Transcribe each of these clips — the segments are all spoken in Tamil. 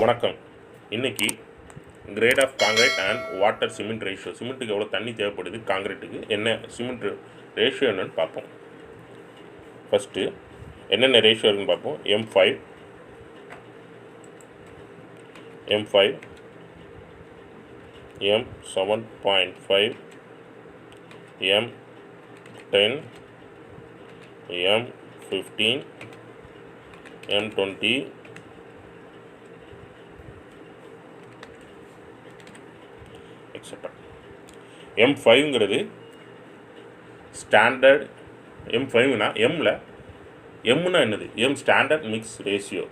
வணக்கம். இன்னைக்கு grade of concrete and water cement ratio, சிமெண்ட்டுக்கு எவ்வளோ தண்ணி தேவைப்படுது, காங்கிரீட்டுக்கு என்ன சிமெண்ட் ரேஷியோ என்னன்னு பார்ப்போம். ஃபஸ்ட்டு என்னென்ன ரேஷியோ இருக்குன்னு பார்ப்போம். M5 M7.5 M10 M15 M20 etcetera. M5ங்கிறது standard. M5னா எம்னா என்னது? M standard mix ratio.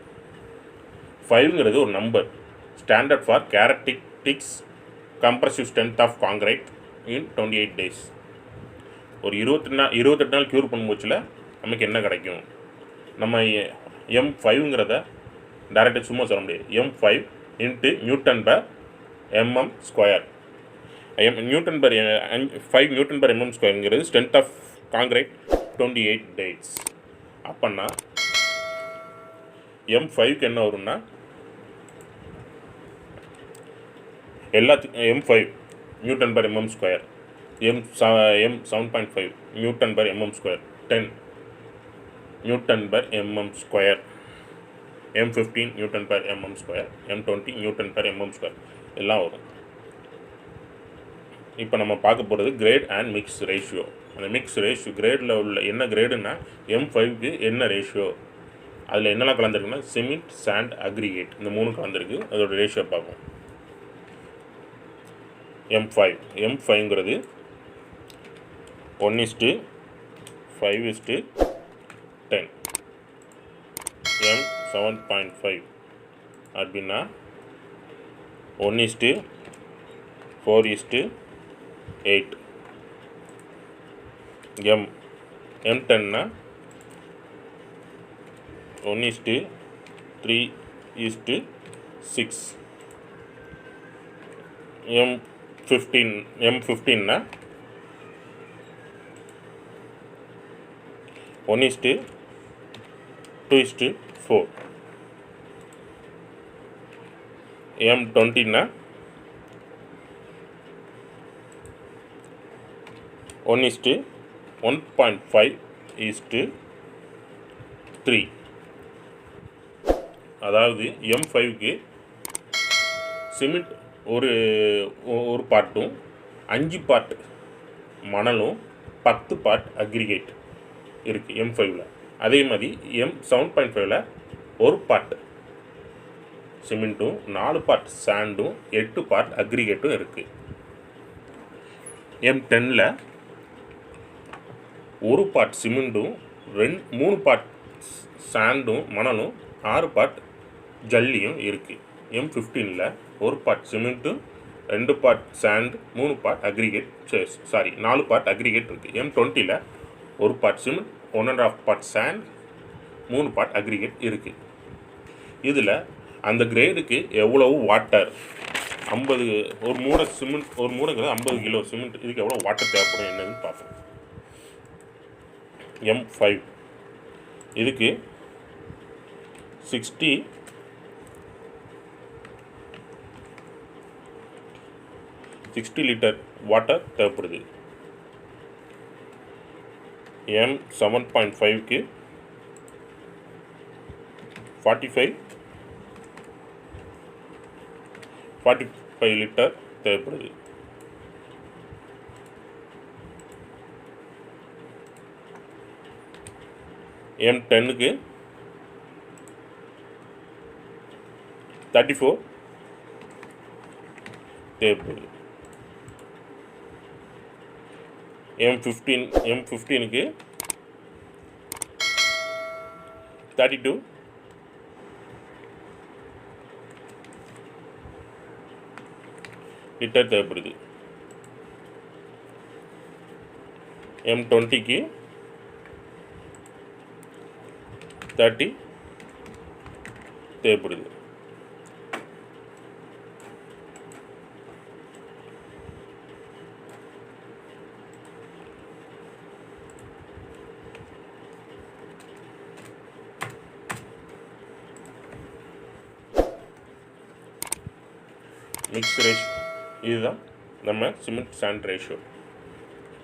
5ங்கிறது ஒரு number, standard for characteristics compressive strength of concrete in 28 days. ஒரு 28 நாள் க்யூர் பண்ணும்போச்சில் நமக்கு என்ன கிடைக்கும்? நம்ம M5ங்கிறத டைரெக்டாக சும்மா சொல்ல முடியாது. M5 into Newton/mm². Newton/mm²ங்கிறது ஸ்ட்ரென்த் ஆஃப் காங்கிரீட் 28 days. அப்போன்னா M5க்கு என்ன வரும்னா, எல்லாத்துக்கும் M5 Newton/mm², M7.5 Newton/mm², 10 Newton/mm², M15 Newton/mm², M20 Newton/mm² எல்லாம் வரும். இப்போ நம்ம பார்க்க போகிறது கிரேட் அண்ட் மிக்ஸ் ரேஷியோ. அந்த மிக்ஸ் ரேஷியோ கிரேடில் உள்ள என்ன கிரேடுன்னா M5க்கு என்ன ரேஷியோ, அதில் என்னெல்லாம் கலந்துருக்குன்னா சிமெண்ட், சாண்ட், அக்ரிகேட், இந்த 3 கலந்துருக்கு. அதோட ரேஷியோ பார்ப்போம். M5ங்கிறது 1:5:10. M7.5 அப்படின்னா 1:4:8. M10னா 1:3:6. M15னா 1:2:4. M20னா 1:1.5:3. அதாவது M5க்கு சிமெண்ட் ஒரு பார்ட்டும் 5 பார்ட் மணலும் 10 பார்ட் அக்ரிகேட் இருக்குது M5ல். அதே மாதிரி M7.5ல் 1 பார்ட் சிமெண்ட்டும் 4 பார்ட் சாண்டும் 8 பார்ட் அக்ரிகேட்டும் இருக்குது. M10ல் 1 பார்ட் சிமெண்ட்டும் 3 பார்ட் சாண்டும் மணலும் 6 பார்ட் ஜல்லியும் இருக்குது. M15ல் 1 பார்ட் சிமெண்ட்டும் 2 part sand 3 part aggregate 4 part aggregate இருக்குது. M20ல் 1 part cement 1.5 part sand 3 part aggregate இருக்குது. இதில் அந்த கிரேடுக்கு எவ்வளவு வாட்டர், 50 ஒரு மூடை சிமெண்ட், ஒரு மூடைங்கிறது 50 கிலோ சிமெண்ட், இதுக்கு எவ்வளோ வாட்டர் தேவைப்படும் என்னன்னு பார்ப்போம். M5 இதுக்கு 60 லிட்டர் வாட்டர் தேவைப்படுது. M7.5க்கு 45 லிட்டர் தேவைப்படுது. M10க்கு 34 தேவைப்படுது. M15க்கு 32 லிட்டர் தேவைப்படுது. M20க்கு 30 தேவைப்படுது. Mix ratio. இதுதான் நம்ம சிமெண்ட் சாண்ட் ரேஷியோ.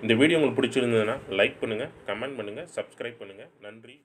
இந்த வீடியோ உங்களுக்கு பிடிச்சிருந்ததுன்னா லைக் பண்ணுங்கள், கமெண்ட் பண்ணுங்கள், சப்ஸ்கிரைப் பண்ணுங்கள். நன்றி.